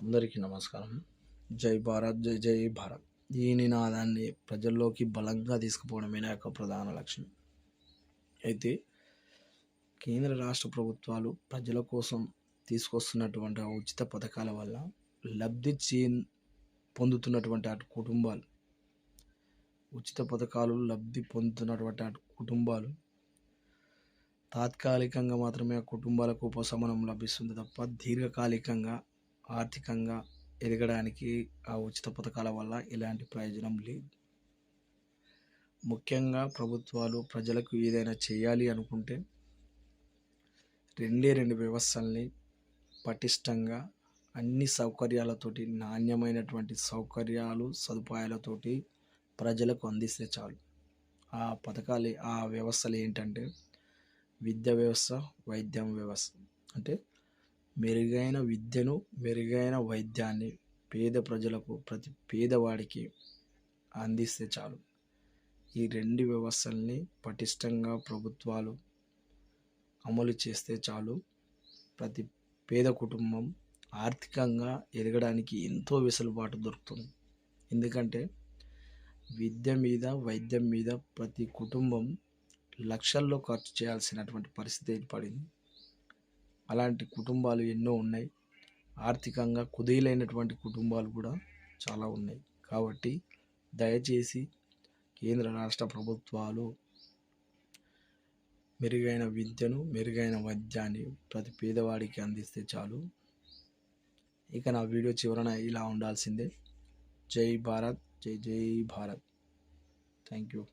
అందరికీ నమస్కారం. జై భారత్, జై జై భారత్. ఈ నినాదాన్ని ప్రజల్లోకి బలంగా తీసుకుపోవడమే నా యొక్క ప్రధాన లక్ష్యం. అయితే కేంద్ర రాష్ట్ర ప్రభుత్వాలు ప్రజల కోసం తీసుకొస్తున్నటువంటి ఉచిత పథకాల వల్ల లబ్ధి పొందుతున్నటువంటి అటు కుటుంబాలు, ఉచిత పథకాలు లబ్ధి పొందుతున్నటువంటి అటు కుటుంబాలు తాత్కాలికంగా మాత్రమే ఆ కుటుంబాలకు ఉపశమనం లభిస్తుంది తప్ప దీర్ఘకాలికంగా ఆర్థికంగా ఎదగడానికి ఆ ఉచిత పథకాల వల్ల ఎలాంటి ప్రయోజనం లేదు. ముఖ్యంగా ప్రభుత్వాలు ప్రజలకు ఏదైనా చేయాలి అనుకుంటే రెండు వ్యవస్థల్ని పటిష్టంగా అన్ని సౌకర్యాలతోటి, నాణ్యమైనటువంటి సౌకర్యాలు సదుపాయాలతోటి ప్రజలకు అందిస్తే చాలు. ఆ పథకాలు, ఆ వ్యవస్థలు ఏంటంటే విద్యా వ్యవస్థ, వైద్యం వ్యవస్థ. అంటే మెరుగైన విద్యను, మెరుగైన వైద్యాన్ని పేద ప్రజలకు, ప్రతి పేదవాడికి అందిస్తే చాలు. ఈ రెండు వ్యవస్థల్ని పటిష్టంగా ప్రభుత్వాలు అమలు చేస్తే చాలు. ప్రతి పేద కుటుంబం ఆర్థికంగా ఎదగడానికి ఎంతో వెసులుబాటు దొరుకుతుంది. ఎందుకంటే విద్య మీద, వైద్యం మీద ప్రతి కుటుంబం లక్షల్లో ఖర్చు చేయాల్సినటువంటి పరిస్థితి ఏర్పడింది. అలాంటి కుటుంబాలు ఎన్నో ఉన్నాయి. ఆర్థికంగా కుదేలైనటువంటి కుటుంబాలు కూడా చాలా ఉన్నాయి. కాబట్టి దయచేసి కేంద్ర రాష్ట్ర ప్రభుత్వాలు మెరుగైన విద్యను, మెరుగైన వైద్యాన్ని ప్రతి పేదవాడికి అందిస్తే చాలు. ఇక నా వీడియో చివరన ఇలా ఉండాల్సిందే. జై భారత్, జై జై భారత్. Thank you.